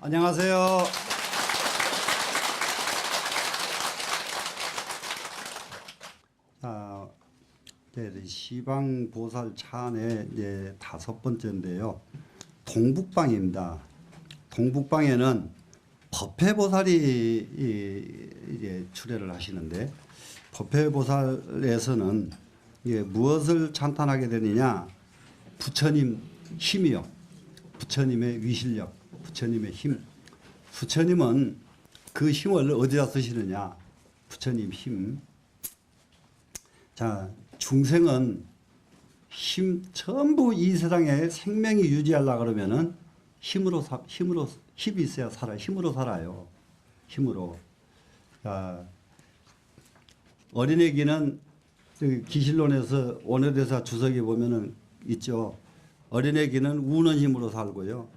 안녕하세요. 시방보살 차안의 이제 5번째인데요. 동북방입니다. 동북방에는 법회보살이 이제 출애를 하시는데, 법회보살에서는 무엇을 찬탄하게 되느냐? 부처님 힘이요. 부처님의 위실력, 부처님의 힘. 부처님은 그 힘을 어디다 쓰시느냐? 부처님 힘. 자, 중생은 힘, 전부 이 세상에 생명이 유지하려고 그러면은 힘이 있어야 살아요. 힘으로 살아요. 힘으로. 자, 어린애기는 기실론에서 원효대사 주석에 보면은 있죠. 어린애기는 우는 힘으로 살고요.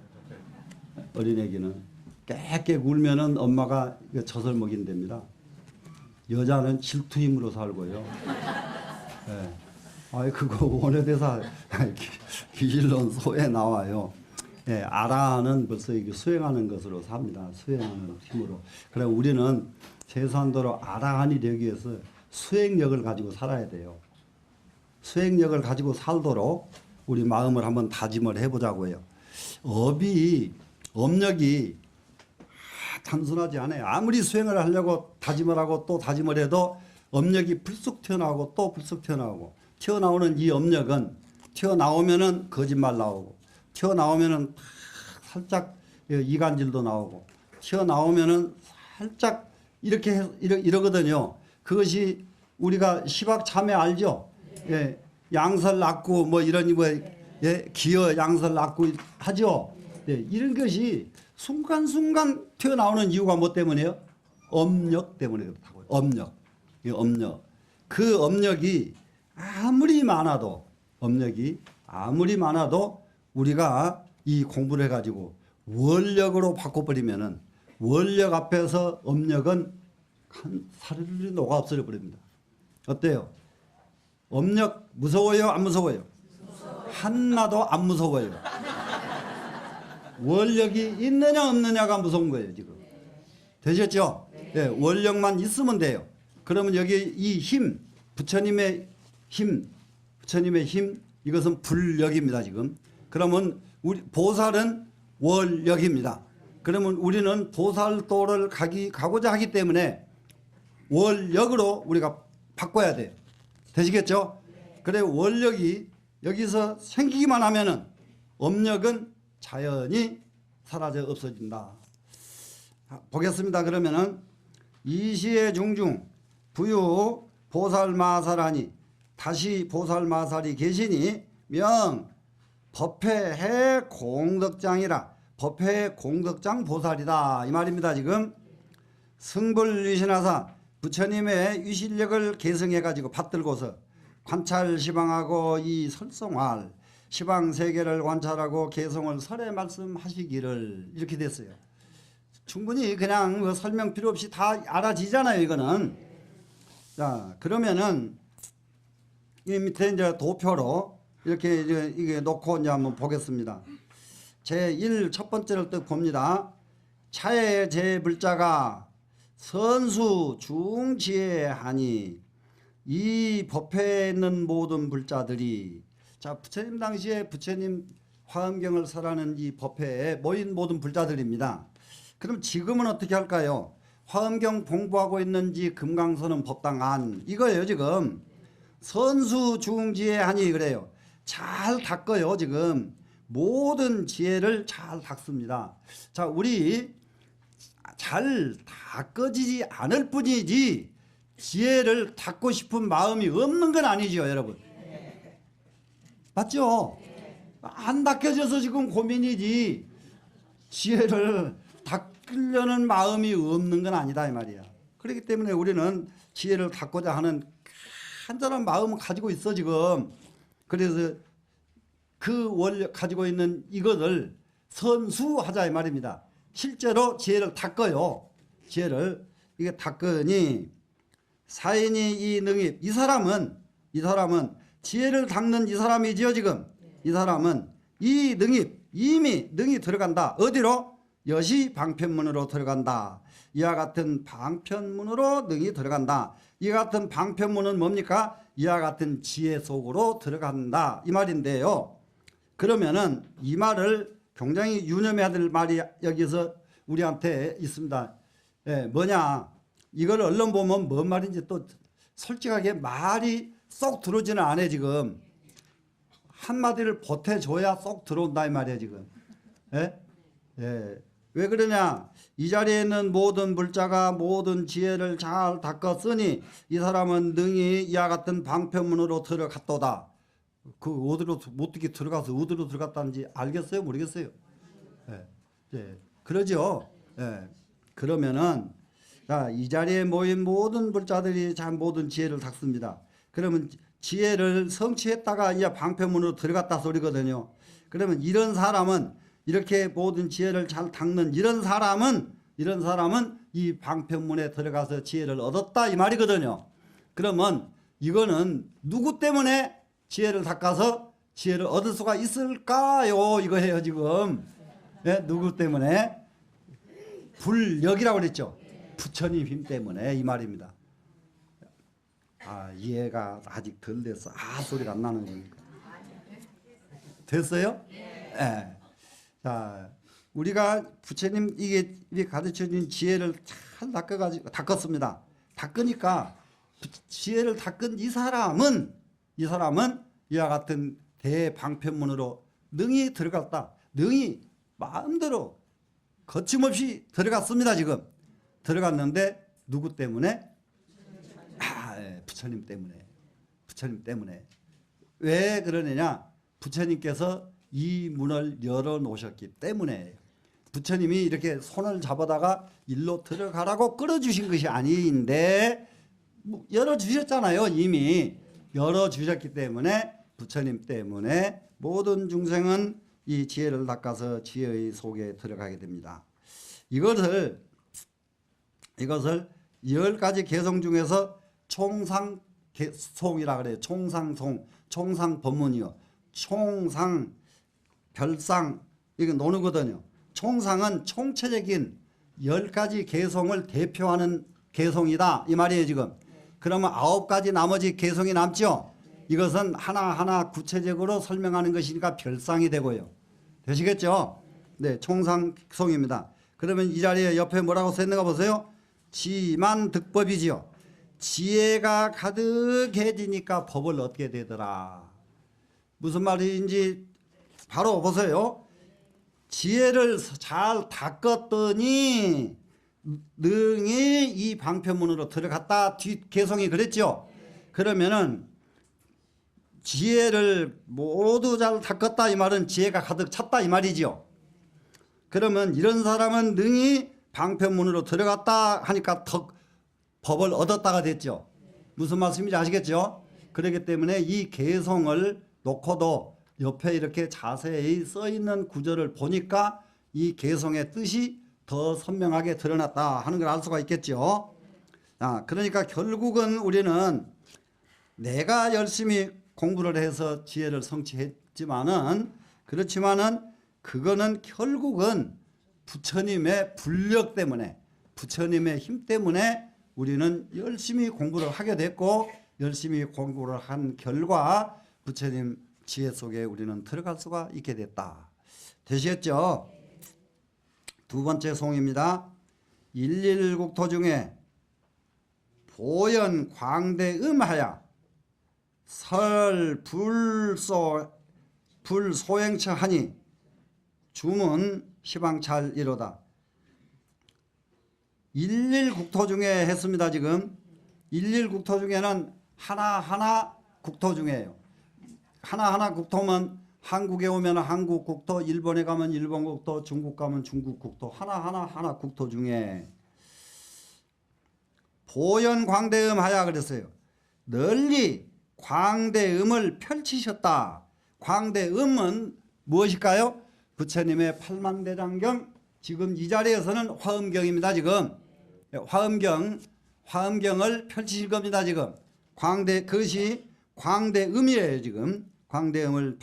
어린애기는 깨깨 울면은 엄마가 젖을 먹인답니다. 여자는 질투 힘으로 살고요. 네. 아이, 그거 원효대사 기실론 소에 나와요. 예, 아라는 벌써 이게 수행하는 것으로 삽니다. 수행하는 힘으로. 그래, 우리는 최소한도로 아라한이 되기 위해서 수행력을 가지고 살아야 돼요. 수행력을 가지고 살도록 우리 마음을 한번 다짐을 해보자고요. 업력이 단순하지 않아요. 아무리 수행을 하려고 다짐을 하고 또 다짐을 해도 업력이 불쑥 튀어나오고 또 불쑥 튀어나오고, 튀어나오는 이 업력은 튀어나오면은 거짓말 나오고, 튀어나오면은 살짝 이간질도 나오고, 튀어나오면은 살짝 이렇게 이러거든요. 그것이 우리가 시박참회 알죠? 예, 양설 낳고 뭐 이런 뭐 예, 기어 양설 낳고 하죠. 예, 이런 것이 순간순간 튀어나오는 이유가 뭐 때문이에요? 업력 때문에 그렇다고요. 업력. 이 업력. 그 업력이 아무리 많아도 우리가 이 공부를 해가지고 원력으로 바꿔버리면은, 원력 앞에서 업력은 한 사르르 녹아 없어져 버립니다. 어때요? 업력 무서워요? 안 무서워요? 하나도 안 무서워요. 원력이 있느냐 없느냐가 무서운 거예요, 지금. 되셨죠? 네, 원력만 있으면 돼요. 그러면 여기 이 힘, 부처님의 힘, 이것은 불력입니다, 지금. 그러면 우리 보살은 월력입니다. 그러면 우리는 보살도를 가고자 하기 때문에 월력으로 우리가 바꿔야 돼요. 되시겠죠? 그래, 월력이 여기서 생기기만 하면은 업력은 자연히 사라져 없어진다. 보겠습니다. 그러면은 이시의 중중 부유 보살마살하니, 다시 보살마살이 계시니 명 법회해 공덕장이라, 법회해 공덕장 보살이다 이 말입니다. 지금 승불위신하사 부처님의 위실력을 계승해 가지고 받들고서 관찰 시방하고 이 설성할 시방 세계를 관찰하고 개성을 설에 말씀하시기를, 이렇게 됐어요. 충분히 그냥 뭐 설명 필요 없이 다 알아지잖아요, 이거는. 자, 그러면은 이 밑에 이제 도표로 이렇게 이게 놓고 이제 한번 보겠습니다. 제1 첫 번째를 또 봅니다. 차의 제불자가 선수 중지혜하니, 이 법회에 있는 모든 불자들이, 자, 부처님 당시에 부처님 화엄경을 설하는 이 법회에 모인 모든 불자들입니다. 그럼 지금은 어떻게 할까요? 화엄경 공부하고 있는지 금강선은 법당안, 이거예요. 지금 선수 중지혜하니 그래요. 잘 닦아요. 지금 모든 지혜를 잘 닦습니다. 자, 우리 잘 닦아지지 않을 뿐이지 지혜를 닦고 싶은 마음이 없는 건 아니죠, 여러분. 맞죠? 안 닦여져서 지금 고민이지, 지혜를 닦으려는 마음이 없는 건 아니다 이 말이야. 그렇기 때문에 우리는 지혜를 닦고자 하는 간절한 마음을 가지고 있어 지금. 그래서 그 원력 가지고 있는 이것을 선수하자 이 말입니다. 실제로 지혜를 닦아요. 지혜를 이게 닦으니 사인이 이 능입, 이 사람은 지혜를 닦는 이 사람이지요. 지금 이 사람은 이 능입, 이미 능이 들어간다. 어디로? 여시 방편문으로 들어간다. 이와 같은 방편문으로 능히 들어간다. 이와 같은 방편문은 뭡니까? 이와 같은 지혜 속으로 들어간다 이 말인데요. 그러면은 이 말을 굉장히 유념해야 될 말이 여기서 우리한테 있습니다. 예, 뭐냐? 이걸 얼른 보면 뭔 말인지 또 솔직하게 말이 쏙 들어오지는 않아요. 지금 한마디를 보태줘야 쏙 들어온다 이 말이에요. 지금. 예? 예. 왜 그러냐? 이 자리에 있는 모든 불자가 모든 지혜를 잘 닦았으니 이 사람은 능히 이와 같은 방편문으로 들어갔도다. 그 어디로 어떻게 들어가서 어디로 들어갔다는지 알겠어요? 모르겠어요? 예. 예. 그러죠. 예. 그러면은 자, 이 자리에 모인 모든 불자들이 참 모든 지혜를 닦습니다. 그러면 지혜를 성취했다가 이 방편문으로 들어갔다 소리거든요. 그러면 이런 사람은 이렇게 모든 지혜를 잘 닦는 이런 사람은 이 방편문에 들어가서 지혜를 얻었다 이 말이거든요. 그러면 이거는 누구 때문에 지혜를 닦아서 지혜를 얻을 수가 있을까요? 이거예요 지금. 네? 누구 때문에? 불력이라고 그랬죠. 부처님 힘 때문에 이 말입니다. 아, 이해가 아직 덜 됐어. 아 소리가 안 나는 거니까. 됐어요? 네. 자, 우리가 부처님 이게 가르쳐준 지혜를 잘 닦았습니다. 닦으니까 지혜를 닦은 이 사람은 이와 같은 대방편문으로 능히 들어갔다. 능히 마음대로 거침없이 들어갔습니다. 지금 들어갔는데 누구 때문에? 부처님 때문에. 부처님 때문에. 왜 그러느냐? 부처님께서 이 문을 열어놓으셨기 때문에. 부처님이 이렇게 손을 잡아다가 일로 들어가라고 끌어주신 것이 아닌데 열어주셨잖아요. 이미 열어주셨기 때문에 부처님 때문에 모든 중생은 이 지혜를 닦아서 지혜의 속에 들어가게 됩니다. 이것을 10가지 개성 중에서 총상송이라 그래요. 총상송, 총상법문이요. 총상, 별상 이게 노는거든요. 총상은 총체적인 10가지 개성을 대표하는 개성이다 이 말이에요 지금. 그러면 9가지 나머지 개성이 남죠. 이것은 하나하나 구체적으로 설명하는 것이니까 별상이 되고요. 되시겠죠? 네, 총상송입니다. 그러면 이 자리에 옆에 뭐라고 써있는가 보세요. 지만 득법이지요. 지혜가 가득해지니까 법을 얻게 되더라. 무슨 말인지 바로 보세요. 지혜를 잘 닦았더니 능히 이 방편문으로 들어갔다. 뒷 개성이 그랬죠. 그러면은 지혜를 모두 잘 닦았다 이 말은 지혜가 가득 찼다 이 말이죠. 그러면 이런 사람은 능히 방편문으로 들어갔다 하니까 법을 얻었다가 됐죠. 무슨 말씀인지 아시겠죠? 그렇기 때문에 이 개성을 놓고도 옆에 이렇게 자세히 써있는 구절을 보니까 이 개성의 뜻이 더 선명하게 드러났다 하는 걸 알 수가 있겠죠. 그러니까 결국은 우리는 내가 열심히 공부를 해서 지혜를 성취했지만은 그렇지만은 그거는 결국은 부처님의 불력 때문에 부처님의 힘 때문에 우리는 열심히 공부를 하게 됐고 열심히 공부를 한 결과 부처님 지혜 속에 우리는 들어갈 수가 있게 됐다. 되시겠죠? 두 번째 송입니다. 일일국토 중에 보현 광대음하야 설 불소행처하니 주문 시방찰이로다. 일일국토 중에 했습니다. 지금 일일국토 중에는 하나하나 국토 중에요. 하나하나 국토면 한국에 오면 한국 국토, 일본에 가면 일본 국토, 중국 가면 중국 국토, 하나 국토 중에 보현 광대음 하야 그랬어요. 널리 광대음을 펼치셨다. 광대음은 무엇일까요? 부처님의 팔만대장경, 지금 이 자리에서는 화엄경입니다. 지금 화엄경을 펼치실 겁니다. 지금 그것이 광대음이에요. 지금 광대음을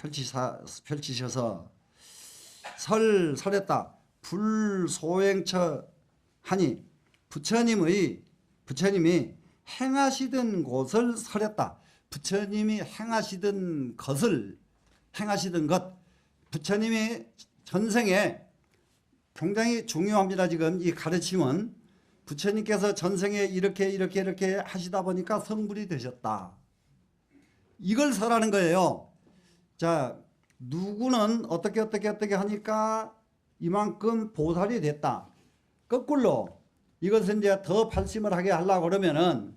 펼치셔서 설했다. 불소행처 하니 부처님이 행하시던 곳을 설했다. 부처님이 행하시던 것 부처님이 전생에 굉장히 중요합니다. 지금 이 가르침은 부처님께서 전생에 이렇게 하시다 보니까 성불이 되셨다. 이걸 설하는 거예요. 자, 누구는 어떻게 하니까 이만큼 보살이 됐다. 거꾸로 이것은 이제 더 발심을 하게 하려고 그러면은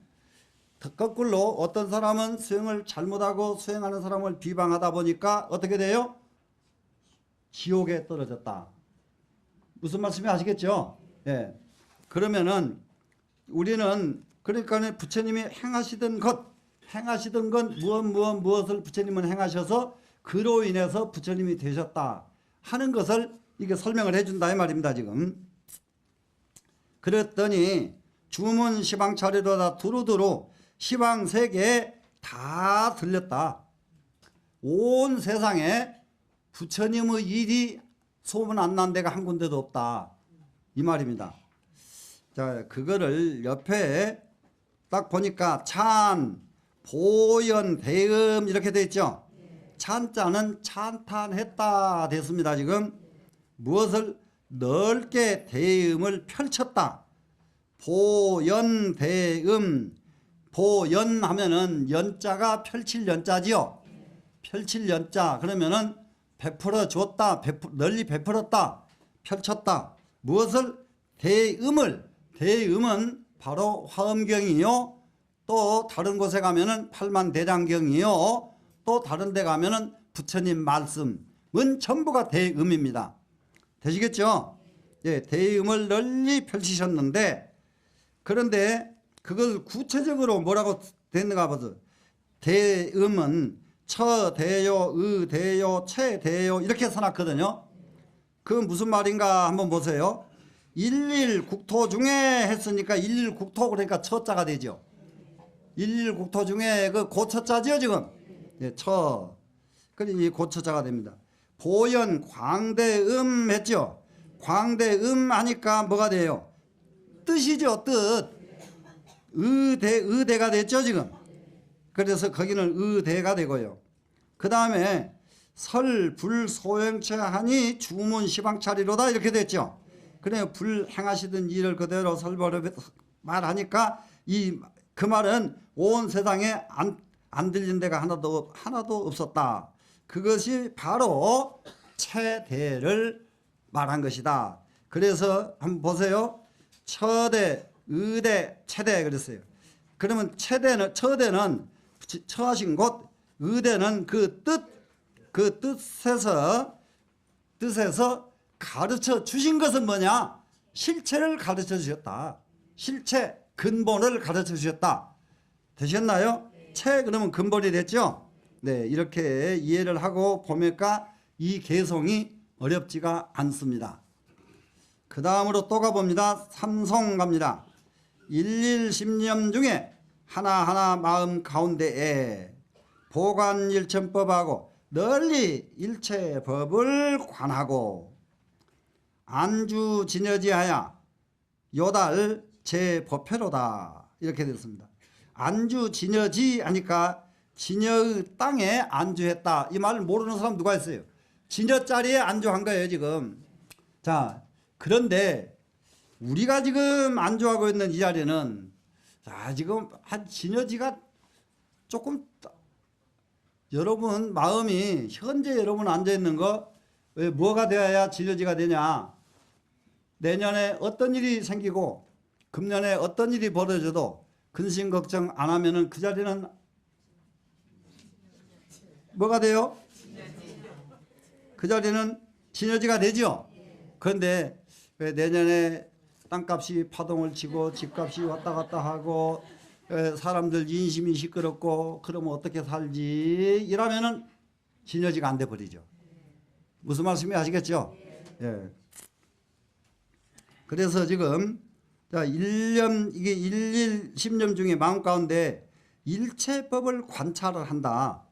거꾸로 어떤 사람은 수행을 잘못하고 수행하는 사람을 비방하다 보니까 어떻게 돼요? 지옥에 떨어졌다. 무슨 말씀이 아시겠죠? 예. 그러면은 우리는 그러니까 부처님이 행하시던 것 무엇을 부처님은 행하셔서 그로 인해서 부처님이 되셨다 하는 것을 이게 설명을 해준다 이 말입니다. 지금 그랬더니 주문 시방 차례로다 두루두루 시방 세계에 다 들렸다. 온 세상에 부처님의 일이 소문 안 난 데가 한 군데도 없다 이 말입니다. 자, 그거를 옆에 딱 보니까 찬, 보연, 대음 이렇게 돼 있죠. 찬자는 찬탄했다 됐습니다. 지금 무엇을 넓게 대음을 펼쳤다. 보연, 대음, 보연 하면은 연자가 펼칠 연자지요. 펼칠 연자 그러면은 베풀어 줬다, 널리 베풀었다, 펼쳤다. 무엇을? 대음은 바로 화엄경이요. 또 다른 곳에 가면은 팔만대장경이요. 또 다른 데 가면은 부처님 말씀은 전부가 대음입니다. 되시겠죠? 예, 대음을 널리 펼치셨는데 그런데 그걸 구체적으로 뭐라고 됐는가 보세요. 대음은 처대요, 의대요, 체대요 이렇게 써놨거든요. 그 무슨 말인가 한번 보세요. 일일국토 중에 했으니까 일일국토 그러니까 처자가 되죠. 일일국토 중에 그 고처자죠 지금. 예, 처. 그러니 고처자가 됩니다. 보연 광대음 했죠. 광대음 하니까 뭐가 돼요? 뜻이죠. 뜻. 의대가 됐죠 지금. 그래서 거기는 의대가 되고요. 그 다음에 설불소행체 하니 주문 시방차리로다 이렇게 됐죠. 그래 불 행하시던 일을 그대로 설벌을 말하니까 그 말은 온 세상에 안 들린 데가 하나도 없었다. 그것이 바로 체대를 말한 것이다. 그래서 한번 보세요. 처대, 의대, 체대 그랬어요. 그러면 처대는 처하신 곳, 의대는 그 뜻에서 가르쳐 주신 것은 뭐냐? 실체를 가르쳐 주셨다. 실체, 근본을 가르쳐 주셨다. 되셨나요? 체 그러면 근본이 됐죠? 네, 이렇게 이해를 하고 보니까 이 개성이 어렵지가 않습니다. 그 다음으로 또 가봅니다. 삼송 갑니다. 일일심념 중에 하나하나 마음 가운데에 보관일천법하고 널리 일체법을 관하고 안주진여지하여 요달 제법회로다 이렇게 됐습니다. 안주진여지 하니까 진여의 땅에 안주했다. 이 말을 모르는 사람 누가 있어요? 진여 자리에 안주한 거예요 지금. 자, 그런데 우리가 지금 안주하고 있는 이 자리는 자 지금 한 진여지가 조금 여러분 마음이 현재 여러분 앉아있는 거 왜 뭐가 되어야 진여지가 되냐. 내년에 어떤 일이 생기고 금년에 어떤 일이 벌어져도 근심 걱정 안 하면은 그 자리는 뭐가 돼요? 그 자리는 진여지가 되죠. 그런데 왜 내년에 땅값이 파동을 치고 집값이 왔다 갔다 하고 사람들 인심이 시끄럽고 그러면 어떻게 살지 이러면은 진여지가 안 돼 버리죠. 무슨 말씀이 아시겠죠? 예. 그래서 지금 자, 이게 일일심념 중에 마음 가운데 일체법을 관찰을 한다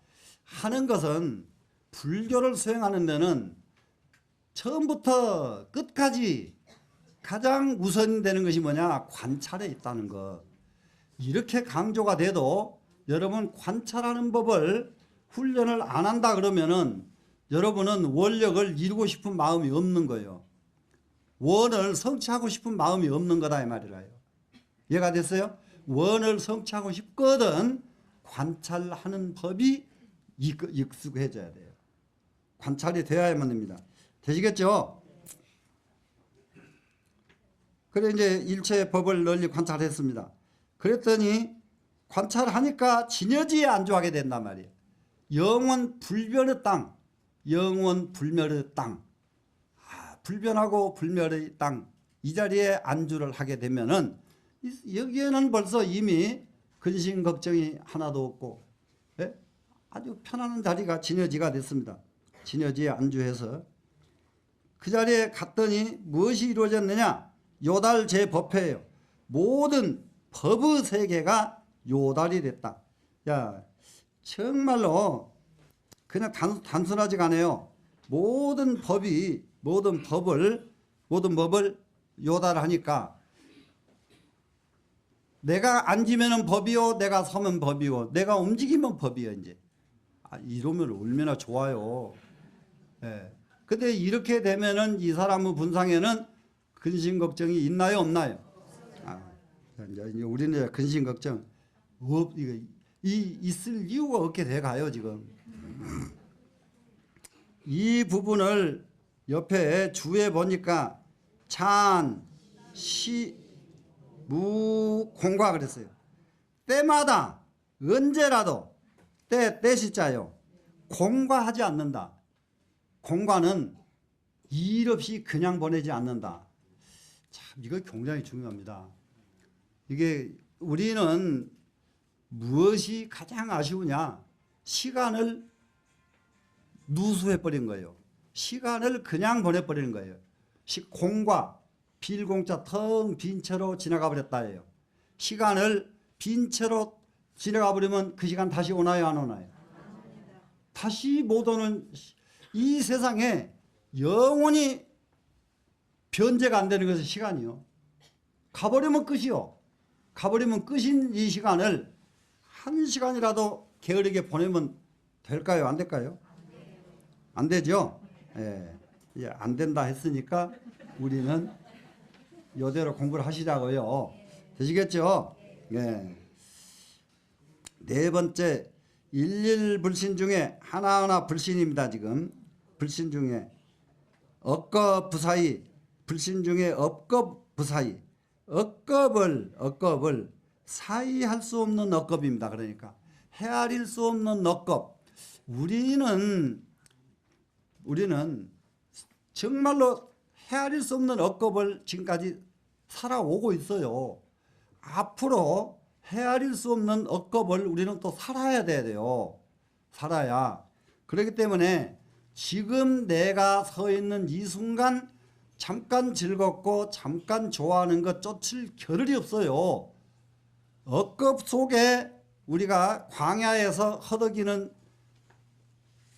하는 것은 불교를 수행하는 데는 처음부터 끝까지 가장 우선되는 것이 뭐냐? 관찰에 있다는 것. 이렇게 강조가 돼도 여러분 관찰하는 법을 훈련을 안 한다 그러면은 여러분은 원력을 이루고 싶은 마음이 없는 거예요. 원을 성취하고 싶은 마음이 없는 거다 이 말이라요. 이해가 됐어요? 원을 성취하고 싶거든 관찰하는 법이 익숙해져야 돼요. 관찰이 되어야만 됩니다. 되시겠죠? 그래 이제 일체의 법을 널리 관찰했습니다. 그랬더니 관찰하니까 진여지에 안주하게 된단 말이에요. 영원 불변의 땅, 영원 불멸의 땅, 불변하고 불멸의 땅, 이 자리에 안주를 하게 되면은 여기에는 벌써 이미 근심 걱정이 하나도 없고, 예? 아주 편안한 자리가 진여지가 됐습니다. 진여지에 안주해서 그 자리에 갔더니 무엇이 이루어졌느냐? 요달 제법회예요. 모든 법의 세계가 요달이 됐다. 야, 정말로 그냥 단순하지가 않아요. 모든 법을 요달하니까 내가 앉으면 법이요, 내가 서면 법이요, 내가 움직이면 법이요. 이제 이러면 얼마나 좋아요. 예. 근데 이렇게 되면은 이 사람의 분상에는 근심 걱정이 있나요, 없나요? 이제 우리는 근심 걱정 있을 이유가 없게 돼 가요 지금. 이 부분을 옆에 주에 보니까 찬, 시, 무, 공과 그랬어요. 때마다 언제라도 때 시자요. 공과하지 않는다. 공과는 일 없이 그냥 보내지 않는다. 참 이거 굉장히 중요합니다. 이게 우리는 무엇이 가장 아쉬우냐? 시간을 누수해버린 거예요. 시간을 그냥 보내버리는 거예요. 공과 빌공자 텅 빈 채로 지나가 버렸다예요. 시간을 빈 채로 지나가 버리면 그 시간 다시 오나요, 안 오나요? 다시 못 오는 이 세상에 영원히 변제가 안 되는 것은 시간이요. 가버리면 끝이요. 가버리면 끝인 이 시간을 한 시간이라도 게으르게 보내면 될까요? 안 될까요? 안 되죠? 예. 안 된다 했으니까 우리는 이대로 공부를 하시자고요. 되시겠죠? 예. 네 번째, 일일불신 중에 하나하나 불신입니다. 지금 불신 중에 억겁부사이, 불신 중에 억겁부사이, 억겁을 사이할 수 없는 억겁입니다. 그러니까 헤아릴 수 없는 억겁. 우리는 정말로 헤아릴 수 없는 억겁을 지금까지 살아오고 있어요. 앞으로 헤아릴 수 없는 억겁을 우리는 또 살아야 돼요. 살아야. 그렇기 때문에 지금 내가 서 있는 이 순간 잠깐 즐겁고 잠깐 좋아하는 것 쫓을 겨를이 없어요. 억겁 속에 우리가 광야에서 허덕이는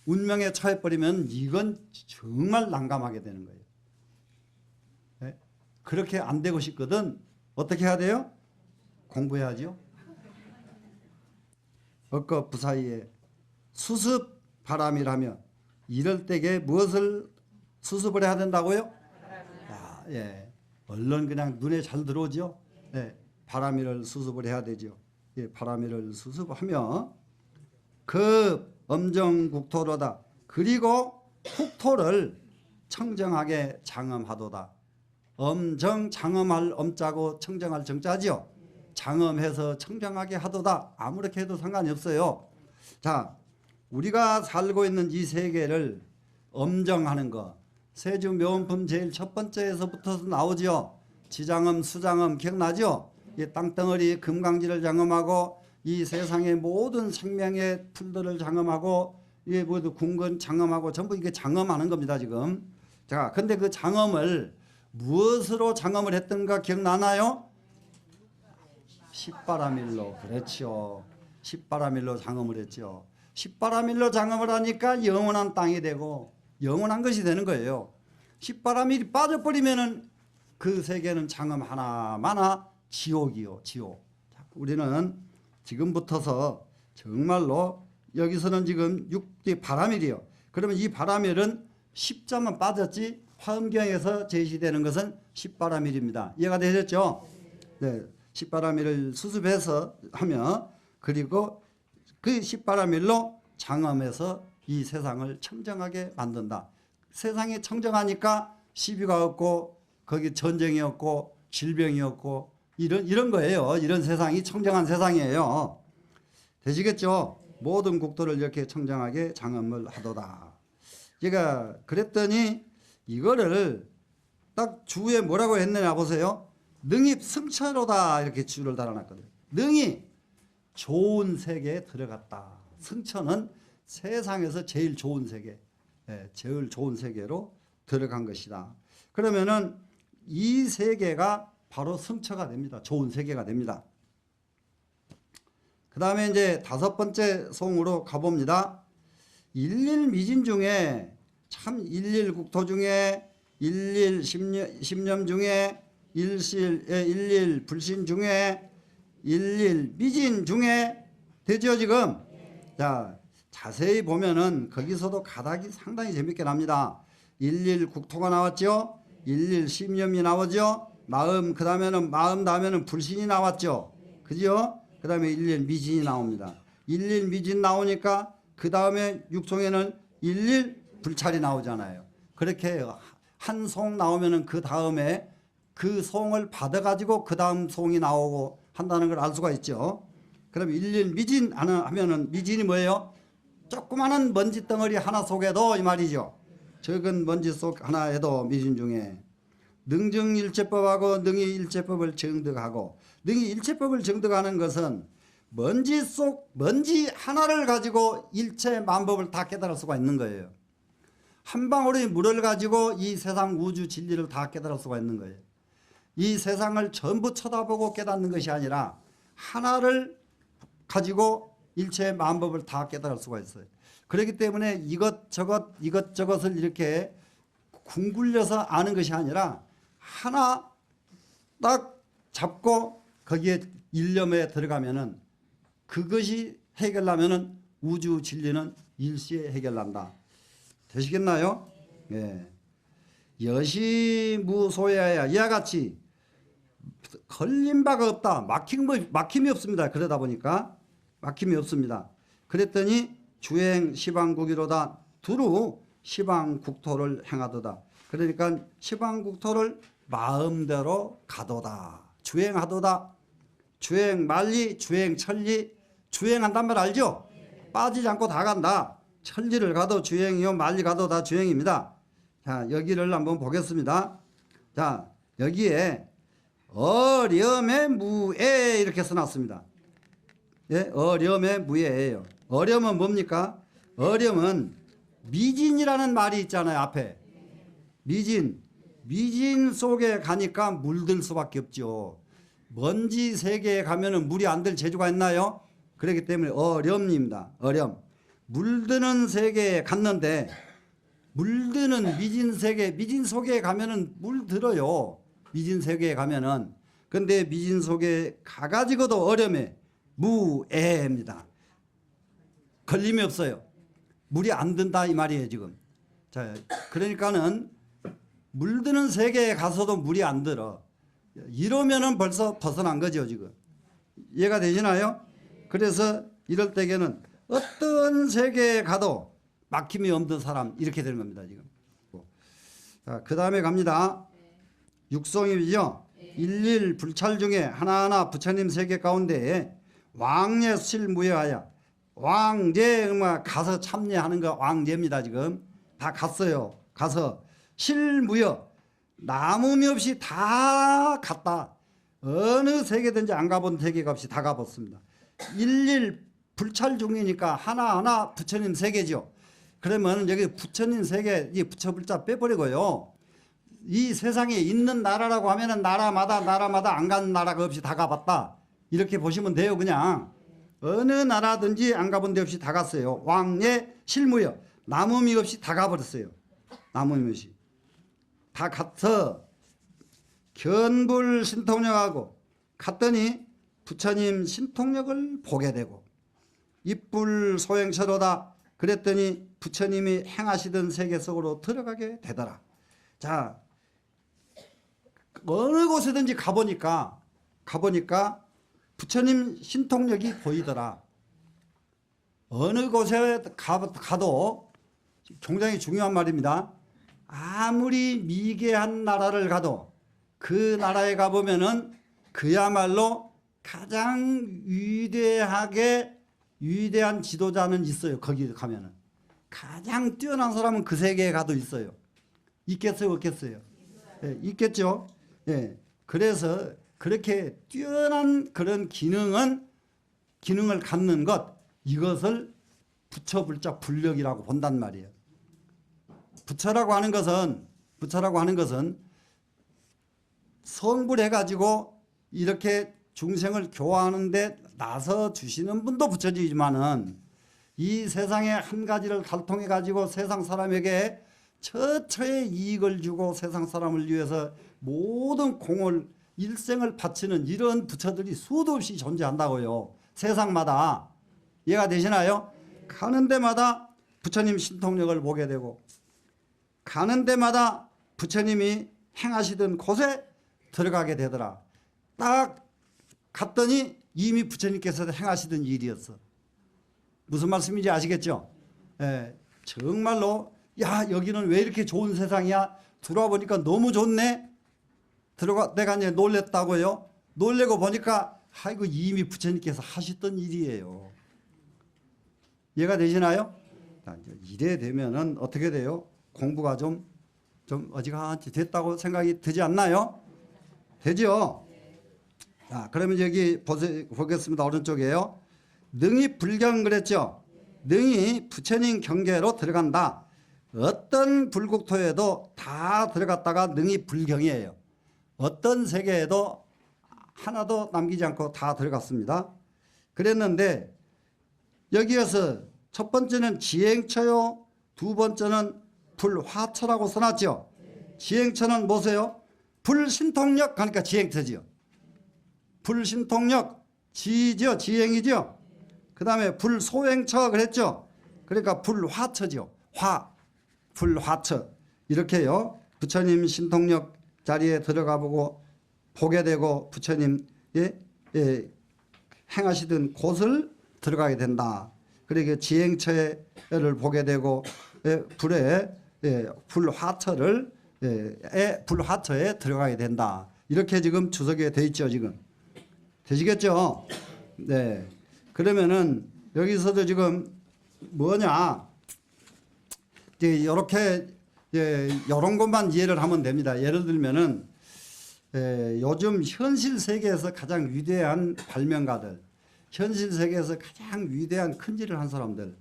운명에 처해버리면 이건 정말 난감하게 되는 거예요. 네? 그렇게 안 되고 싶거든 어떻게 해야 돼요? 공부해야죠. 억겁부사이에 수습 바람이라며 이럴 때에 무엇을 수습을 해야 된다고요? 야, 예. 얼른 그냥 눈에 잘 들어오죠. 예. 바람이를 수습을 해야 되죠. 예. 바람이를 수습하며 그 엄정국토로다. 그리고 국토를 청정하게 장엄하도다. 엄정 장엄할 엄자고 청정할 정자지요. 장엄해서 청정하게 하도다. 아무렇게 해도 상관이 없어요. 자, 우리가 살고 있는 이 세계를 엄정하는 거. 세주묘원품 제일 첫 번째에서부터 나오죠. 지장엄, 수장엄 기억나죠? 이 땅덩어리 금강지를 장엄하고 이 세상의 모든 생명의 풀들을 장엄하고 이게 모두 궁건 장엄하고 전부 이게 장엄하는 겁니다 지금. 자, 근데 그 장엄을 무엇으로 장엄을 했던가 기억나나요? 십바라밀로. 그렇죠. 십바라밀로 장엄을 했죠. 십바라밀로 장엄을 하니까 영원한 땅이 되고 영원한 것이 되는 거예요. 십바라밀이 빠져버리면은 그 세계는 장엄 하나마나 지옥이요, 지옥. 우리는 지금부터서 정말로 여기서는 지금 6대 바라밀이요. 그러면 이 바라밀은 십자만 빠졌지 화엄경에서 제시되는 것은 십바라밀입니다. 이해가 되셨죠? 네, 십바라밀을 수습해서 하며 그리고 그 십바라밀로 장엄해서 이 세상을 청정하게 만든다. 세상이 청정하니까 시비가 없고 거기 전쟁이 없고 질병이 없고 이런 거예요. 이런 세상이 청정한 세상이에요. 되시겠죠? 모든 국토를 이렇게 청정하게 장엄을 하도다. 제가 그랬더니 이거를 딱 주에 뭐라고 했느냐 보세요. 능히 승천로다 이렇게 주를 달아놨거든요. 능히 좋은 세계에 들어갔다. 승천은 세상에서 제일 좋은 세계, 제일 좋은 세계로 들어간 것이다. 그러면은 이 세계가 바로 승처가 됩니다. 좋은 세계가 됩니다. 그 다음에 이제 5번째 송으로 가봅니다. 일일미진 중에 참 일일국토 중에 일일십념 중에 일일불신 중에 일일미진 중에 되죠 지금? 자, 자세히 보면은 거기서도 가닥이 상당히 재밌게 납니다. 일일국토가 나왔죠. 일일십념이 나오죠. 마음, 그 다음에는 마음 다음에는 불신이 나왔죠. 그죠? 그 다음에 일일미진이 나옵니다. 일일미진 나오니까 그 다음에 육송에는 일일불찰이 나오잖아요. 그렇게 한 송 나오면은 그 다음에 그 송을 받아가지고 그 다음 송이 나오고 한다는 걸 알 수가 있죠. 그럼 일일미진 하면은 미진이 뭐예요? 조그마한 먼지 덩어리 하나 속에도 이 말이죠. 적은 먼지 속 하나에도 미진 중에 능정일체법하고 능히일체법을 정득하고 능히일체법을 정득하는 것은 먼지 속 먼지 하나를 가지고 일체 만법을 다 깨달을 수가 있는 거예요. 한 방울의 물을 가지고 이 세상 우주 진리를 다 깨달을 수가 있는 거예요. 이 세상을 전부 쳐다보고 깨닫는 것이 아니라 하나를 가지고 일체 만법을 다 깨달을 수가 있어요. 그렇기 때문에 이것저것을 이렇게 궁굴려서 아는 것이 아니라 하나 딱 잡고 거기에 일념에 들어가면은 그것이 해결나면은 우주 진리는 일시에 해결난다. 되시겠나요? 예. 여시무소야야 이와 같이 걸린 바가 없다. 막힘이 없습니다. 그러다 보니까 막힘이 없습니다. 그랬더니 주행 시방국이로다. 두루 시방국토를 행하도다. 그러니까 시방국토를 마음대로 가도다. 주행하도다. 주행 만리, 주행 천리. 주행한단 말 알죠? 빠지지 않고 다 간다. 천리를 가도 주행이요, 만리 가도 다 주행입니다. 자, 여기를 한번 보겠습니다. 자, 여기에 어렴의 무에 이렇게 써놨습니다. 예, 어렴의 무에예요. 어렴은 뭡니까? 어렴은 미진이라는 말이 있잖아요. 앞에 미진 속에 가니까 물들 수밖에 없죠. 먼지 세계에 가면은 물이 안 들 재주가 있나요? 그렇기 때문에 어렴입니다. 어렴. 물드는 세계에 갔는데 물드는 미진 세계, 미진 속에 가면은 물 들어요. 미진 세계에 가면은. 근데 미진 속에 가가지고도 어렴해. 무애입니다. 걸림이 없어요. 물이 안 든다 이 말이에요 지금. 자, 그러니까는 물드는 세계에 가서도 물이 안 들어. 이러면은 벌써 벗어난 거죠 지금. 이해가 되시나요? 그래서 이럴 때에는 어떤 세계에 가도 막힘이 없는 사람 이렇게 되는 겁니다 지금. 자, 그 다음에 갑니다. 육성이죠. 일일 불찰 중에 하나하나 부처님 세계 가운데에 왕예 실무여하여 왕제 가서 참여하는 거 왕제입니다 지금. 다 갔어요. 가서 실무여 남음이 없이 다 갔다. 어느 세계든지 안 가본 세계가 없이 다 가봤습니다. 일일 불찰 중이니까 하나하나 부처님 세계죠. 그러면 여기 부처님 세계 이 부처불자 빼버리고요. 이 세상에 있는 나라라고 하면은 나라마다 안 간 나라가 없이 다 가봤다. 이렇게 보시면 돼요. 그냥 어느 나라든지 안 가본 데 없이 다 갔어요. 왕의 실무여 남음이 없이 다 가버렸어요. 남음이 없이. 다 가서 견불 신통력하고 갔더니 부처님 신통력을 보게 되고 입불 소행처로다 그랬더니 부처님이 행하시던 세계 속으로 들어가게 되더라. 자, 어느 곳에든지 가보니까 부처님 신통력이 보이더라. 어느 곳에 가도 굉장히 중요한 말입니다. 아무리 미개한 나라를 가도 그 나라에 가보면은 그야말로 가장 위대한 지도자는 있어요. 거기 가면은 가장 뛰어난 사람은 그 세계에 가도 있어요. 있겠어요, 없겠어요? 예, 있겠죠. 예, 그래서 그렇게 뛰어난 그런 기능을 갖는 것, 이것을 부처불자 불력이라고 본단 말이에요. 부처라고 하는 것은 성불해 가지고 이렇게 중생을 교화하는데 나서 주시는 분도 부처지만은 이 세상에 한 가지를 달통해 가지고 세상 사람에게 처처의 이익을 주고 세상 사람을 위해서 모든 공을 일생을 바치는 이런 부처들이 수도 없이 존재한다고요. 세상마다. 이해가 되시나요? 가는 데마다 부처님 신통력을 보게 되고 가는 데마다 부처님이 행하시던 곳에 들어가게 되더라. 딱 갔더니 이미 부처님께서 행하시던 일이었어. 무슨 말씀인지 아시겠죠? 예, 정말로 야, 여기는 왜 이렇게 좋은 세상이야? 들어와 보니까 너무 좋네. 내가 이제 놀랬다고요. 놀래고 보니까 아이고 이미 부처님께서 하셨던 일이에요. 이해가 되시나요? 이래 되면은 어떻게 돼요? 공부가 좀 어지간히 됐다고 생각이 되지 않나요? 되죠? 자, 그러면 여기 보겠습니다. 오른쪽에요. 능히 불경 그랬죠? 능히 부처님 경계로 들어간다. 어떤 불국토에도 다 들어갔다가 능히 불경이에요. 어떤 세계에도 하나도 남기지 않고 다 들어갔습니다. 그랬는데 여기에서 첫 번째는 지행처요. 두 번째는 불화처라고 써놨죠. 지행처는 뭐세요? 불신통력 하니까 지행처지요. 불신통력 지죠. 지행이죠. 그 다음에 불소행처 그랬죠. 그러니까 불화처죠. 불화처 이렇게요. 부처님 신통력 자리에 들어가 보게 되고 부처님 행하시던 곳을 들어가게 된다. 그러니까 지행처를 보게 되고 불화처에 들어가게 된다. 이렇게 지금 주석에 돼 있죠. 지금 되시겠죠? 네. 그러면은 여기서도 지금 뭐냐? 이렇게 이런 것만 이해를 하면 됩니다. 예를 들면은 요즘 현실 세계에서 가장 위대한 발명가들, 현실 세계에서 가장 위대한 큰 일을 한 사람들,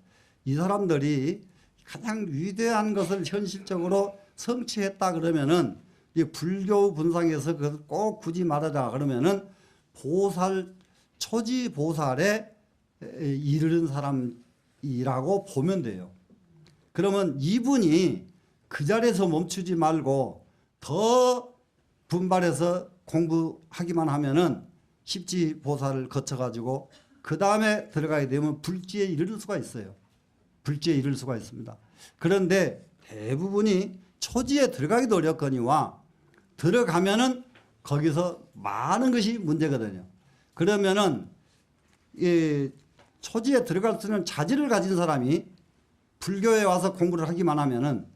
이 사람들이 가장 위대한 것을 현실적으로 성취했다 그러면은 이 불교 분상에서 그걸 꼭 굳이 말하자 그러면은 초지 보살에 이르는 사람이라고 보면 돼요. 그러면 이분이 그 자리에서 멈추지 말고 더 분발해서 공부하기만 하면은 십지 보살을 거쳐가지고 그 다음에 들어가게 되면 불지에 이를 수가 있어요. 불지에 이를 수가 있습니다. 그런데 대부분이 초지에 들어가기도 어렵거니와 들어가면은 거기서 많은 것이 문제거든요. 그러면은 이 초지에 들어갈 수 있는 자질을 가진 사람이 불교에 와서 공부를 하기만 하면은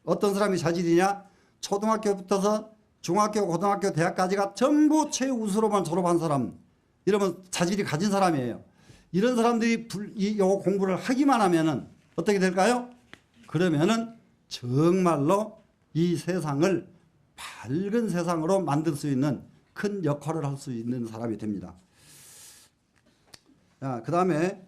어떤 사람이 자질이냐? 초등학교부터서 중학교, 고등학교, 대학까지가 전부 최우수로만 졸업한 사람, 이러면 자질이 가진 사람이에요. 이런 사람들이 이 공부를 하기만 하면은 어떻게 될까요? 그러면은 정말로 이 세상을 밝은 세상으로 만들 수 있는 큰 역할을 할 수 있는 사람이 됩니다. 그 다음에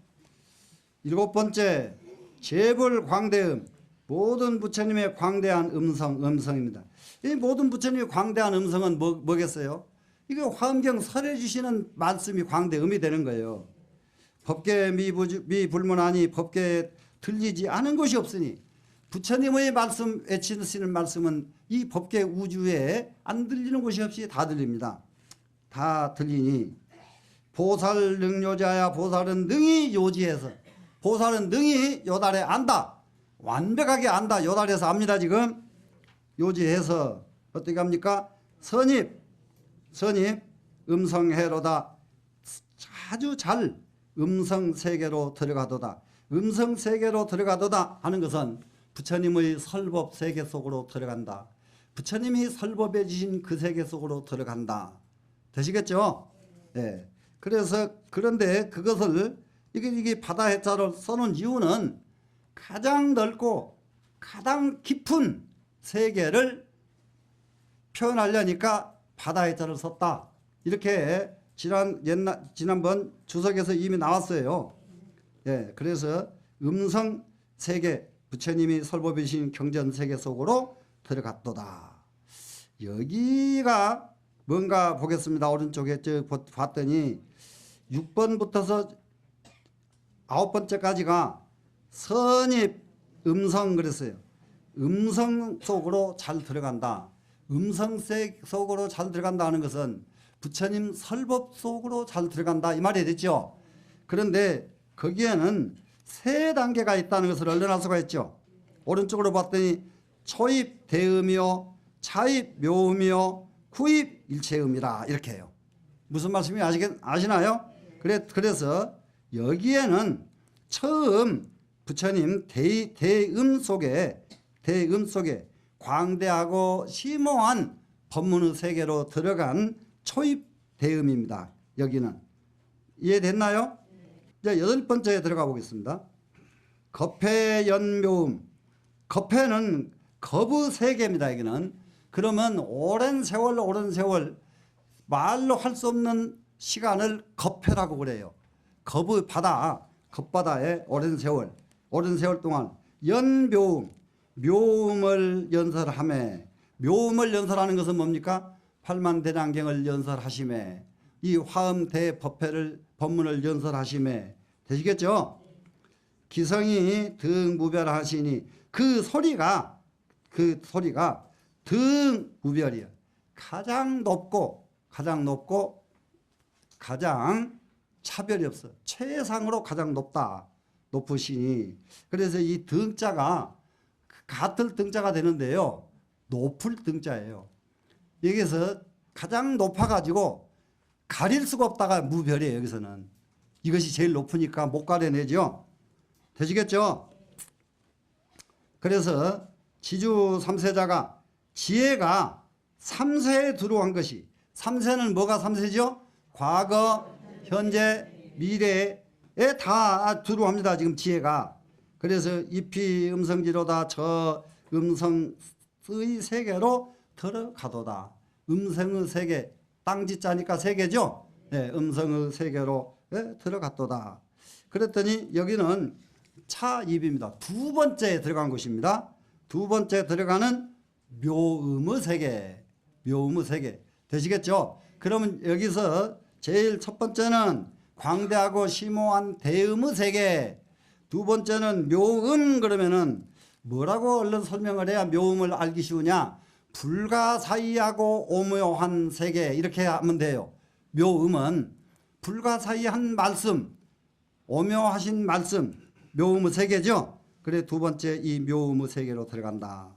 7번째, 재불광대음. 모든 부처님의 광대한 음성입니다. 이 모든 부처님의 광대한 음성은 뭐겠어요? 이게 화엄경 설해 주시는 말씀이 광대음이 되는 거예요. 법계 미불문하니 법계에 들리지 않은 것이 없으니 부처님의 말씀, 외치시는 말씀은 이 법계 우주에 안 들리는 곳이 없이 다 들립니다. 다 들리니 보살 능요자야 보살은 능히 요지해서 보살은 능히 요달에 안다. 완벽하게 안다. 요달에서 압니다. 지금 요지해서 어떻게 합니까? 선입 음성해로다. 아주 잘 음성세계로 들어가도다. 음성세계로 들어가도다 하는 것은 부처님의 설법 세계 속으로 들어간다. 부처님이 설법해 주신 그 세계 속으로 들어간다. 되시겠죠? 네. 그래서 그런데 그것을 이게 바다 해자를 써놓은 이유는 가장 넓고 가장 깊은 세계를 표현하려니까 바다 해자를 썼다. 이렇게 지난번 주석에서 이미 나왔어요. 예, 그래서 음성 세계 부처님이 설법해 주신 경전 세계 속으로 들어갔도다. 여기가 뭔가 보겠습니다. 오른쪽에 봤더니 6번부터서 9번째까지가 선입 음성 그랬어요. 음성 속으로 잘 들어간다. 음성 속으로 잘 들어간다 하는 것은 부처님 설법 속으로 잘 들어간다 이 말이 됐죠. 그런데 거기에는 세 단계가 있다는 것을 얼른할 수가 있죠. 오른쪽으로 봤더니 초입 대음이요, 차입 묘음이요, 후입 일체음이라 이렇게 해요. 무슨 말씀인지 아시나요? 그래서 여기에는 처음 부처님 대음 속에 광대하고 심오한 법문의 세계로 들어간 초입 대음입니다. 여기는 이해됐나요? 이제 8번째에 들어가 보겠습니다. 겁해연묘음. 겁해는 겁의 세계입니다. 여기는 그러면 오랜 세월 말로 할 수 없는 시간을 겁해라고 그래요. 겁의 바다, 겁바다에 오랜 세월 동안 연묘음, 묘음을 연설하매. 묘음을 연설하는 것은 뭡니까? 팔만대장경을 연설하심에 이 화엄 대법회를 법문을 연설하심에 되시겠죠? 기성이 등무별하시니 그 소리가 등무별이야. 가장 높고 가장 차별이 없어. 최상으로 가장 높으시니. 그래서 이 등자가 같을 등자가 되는데요. 높을 등자예요. 여기서 가장 높아가지고 가릴 수가 없다가 무별이에요. 여기서는 이것이 제일 높으니까 못 가려내죠. 되시겠죠? 그래서 지주 3세자가 지혜가 3세에 들어온 것이, 3세는 뭐가 3세죠? 과거, 현재, 미래에 다 들어옵니다. 지금 지혜가. 그래서 입히 음성지로다 저 음성의 세계로 들어가도다. 음성의 세계, 땅지자니까 세계죠. 네, 음성의 세계로 들어갔도다. 그랬더니 여기는 차입입니다. 두 번째에 들어간 곳입니다. 두 번째 들어가는 묘음의 세계. 묘음의 세계. 되시겠죠? 그러면 여기서 제일 첫 번째는 광대하고 심오한 대음의 세계. 두 번째는 묘음. 그러면은 뭐라고 얼른 설명을 해야 묘음을 알기 쉬우냐? 불가사의하고 오묘한 세계 이렇게 하면 돼요. 묘음은 불가사의한 말씀, 오묘하신 말씀, 묘음의 세계죠. 그래 두 번째 이 묘음의 세계로 들어간다.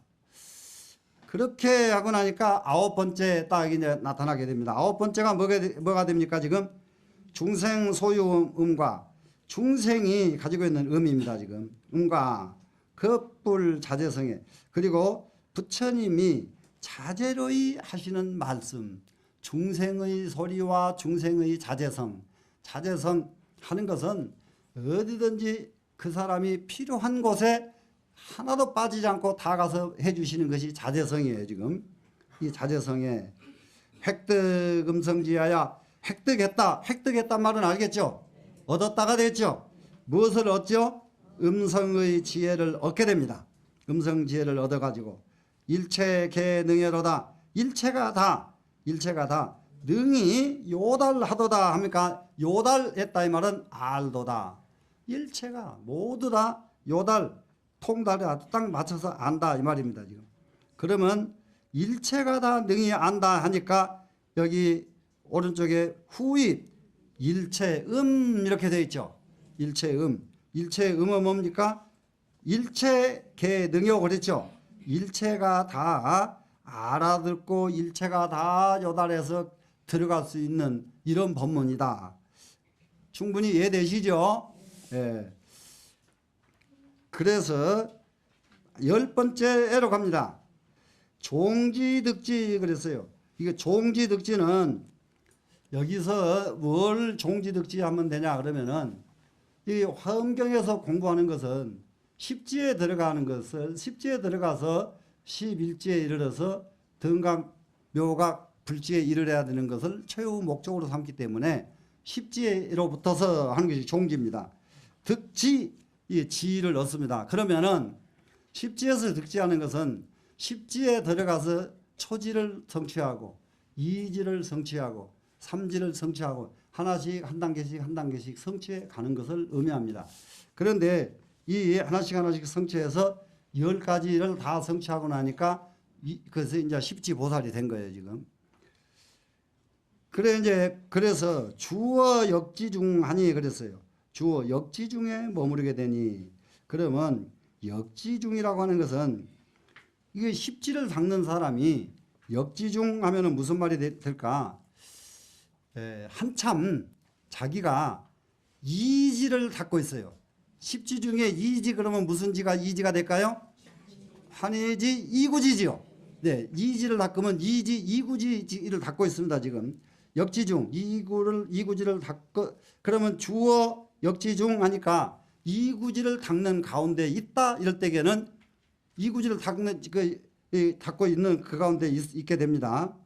그렇게 하고 나니까 9번째 딱 이제 나타나게 됩니다. 9번째가 뭐가 됩니까? 지금 중생 소유 음과 중생이 가지고 있는 음입니다. 지금 음과 급불 자제성에, 그리고 부처님이 자제로이 하시는 말씀, 중생의 소리와 중생의 자제성 하는 것은 어디든지 그 사람이 필요한 곳에 하나도 빠지지 않고 다 가서 해주시는 것이 자제성이에요. 지금 이 자제성에 획득 음성지하야, 획득했단 말은 알겠죠? 얻었다가 됐죠? 무엇을 얻죠? 음성의 지혜를 얻게 됩니다. 음성 지혜를 얻어가지고 일체 개능여로다. 일체가 다 능히 요달하도다 합니까? 요달했다 이 말은 알도다. 일체가 모두 다 통달에 딱 맞춰서 안다 이 말입니다. 지금. 그러면 일체가 다 능히 안다 하니까 여기 오른쪽에 후입 일체음 이렇게 되어 있죠. 일체음. 일체음은 뭡니까? 일체 능욕 그랬죠. 일체가 다 알아듣고 일체가 다 요달해서 들어갈 수 있는 이런 법문이다. 충분히 이해되시죠? 예. 그래서 10번째로 갑니다. 종지득지 그랬어요. 이게 종지득지는 여기서 뭘 종지득지 하면 되냐 그러면은 이 화엄경에서 공부하는 것은 십지에 들어가는 것을 십지에 들어가서 11지에 이르러서 등각, 묘각, 불지에 이르러야 되는 것을 최후 목적으로 삼기 때문에 십지로부터서 하는 것이 종지입니다. 득지, 이 지를 넣습니다. 그러면은 십지에서 득지하는 것은 십지에 들어가서 초지를 성취하고 이지를 성취하고 삼지를 성취하고 하나씩 한 단계씩 성취해 가는 것을 의미합니다. 그런데 이 하나씩 성취해서 10가지를 다 성취하고 나니까 그래서 이제 십지보살이 된 거예요, 지금. 그래서 주어 역지중하니 그랬어요. 주어 역지중에 머무르게 되니 그러면 역지중이라고 하는 것은 이게 십지를 닦는 사람이 역지중 하면은 무슨 말이 될까? 한참 자기가 이지를 닦고 있어요. 십지 중에 이지 그러면 무슨 지가 이지가 될까요? 환희지 이구지지요. 네, 이지를 닦으면 이지 이구지를 닦고 있습니다. 지금 역지중 이구지를 닦고 그러면 주어 역지중 하니까 이구지를 닦는 가운데 있다 이럴 때에는 이구지를 닦고 있는 그 가운데 있게 됩니다.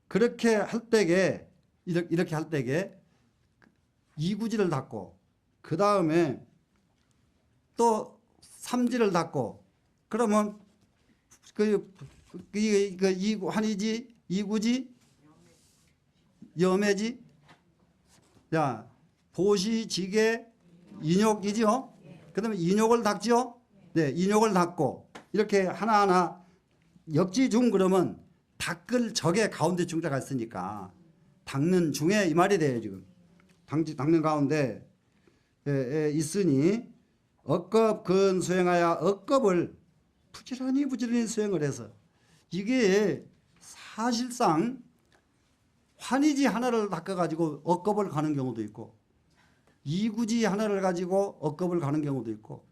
그렇게 할 때에 이렇게 할 때에 이구지를 닦고 그 다음에 또 삼지를 닦고 그러면 환희지 이구지 염해지 자 보시 지계 인욕이죠. 그 다음에 인욕을 닦죠. 네, 인욕을 닦고 이렇게 하나하나 역지중 그러면 닦을 적의 가운데 중자가 있으니까 닦는 중에 이 말이 돼요. 지금 닦는 가운데 있으니 억겁근 수행하여 억겁을 부지런히 수행을 해서 이게 사실상 환희지 하나를 닦아가지고 억겁을 가는 경우도 있고 이구지 하나를 가지고 억겁을 가는 경우도 있고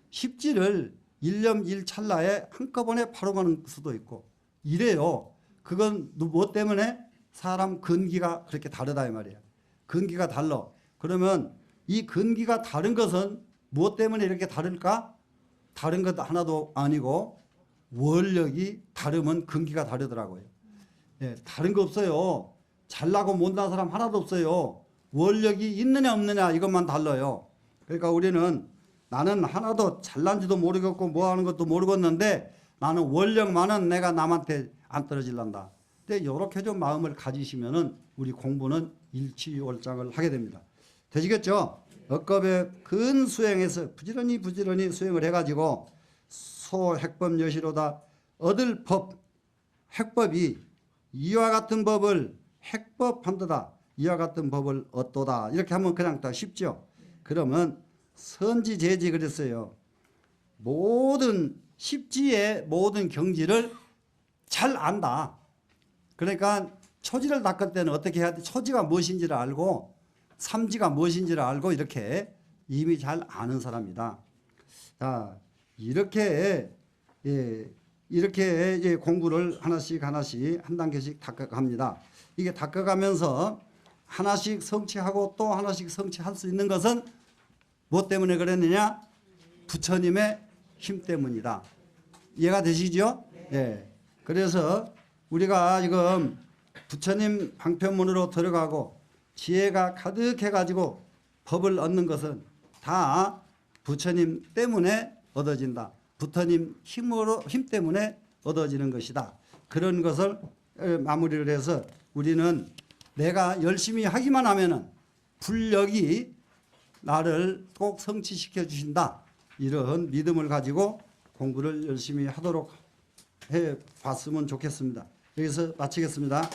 십지를 일념 일찰나에 한꺼번에 바로 가는 수도 있고 이래요. 그건 무엇 때문에? 사람 근기가 그렇게 다르다 이 말이에요. 근기가 달라. 그러면 이 근기가 다른 것은 무엇 때문에 이렇게 다를까? 다른 것 하나도 아니고 원력이 다르면 근기가 다르더라고요. 예, 다른 거 없어요. 잘나고 못난 사람 하나도 없어요. 원력이 있느냐 없느냐 이것만 달라요. 그러니까 우리는 나는 하나도 잘난지도 모르겠고 뭐 하는 것도 모르겠는데 나는 원력만은 내가 남한테 안 떨어질란다. 근데 이렇게 좀 마음을 가지시면은 우리 공부는 일취월장을 하게 됩니다. 되시겠죠? 억겁의 근 수행에서 부지런히 수행을 해가지고 소핵법 여시로다 얻을 법 핵법이 이와 같은 법을 핵법한도다 이와 같은 법을 얻도다 이렇게 하면 그냥 다 쉽죠. 그러면 선지재지 그랬어요. 모든 십지의 모든 경지를 잘 안다. 그러니까 초지를 닦을 때는 어떻게 해야 돼? 초지가 무엇인지를 알고 삼지가 무엇인지를 알고 이렇게 이미 잘 아는 사람이다. 자, 이렇게 이제 공부를 하나씩 한 단계씩 닦아갑니다. 이게 닦아가면서 하나씩 성취하고 또 하나씩 성취할 수 있는 것은 무엇 때문에 그랬느냐? 부처님의 힘 때문이다. 이해가 되시죠? 네. 그래서 우리가 지금 부처님 방편문으로 들어가고 지혜가 가득해가지고 법을 얻는 것은 다 부처님 때문에 얻어진다. 부처님 힘 때문에 얻어지는 것이다. 그런 것을 마무리를 해서 우리는 내가 열심히 하기만 하면은 불력이 나를 꼭 성취시켜 주신다. 이런 믿음을 가지고 공부를 열심히 하도록 해 봤으면 좋겠습니다. 여기서 마치겠습니다.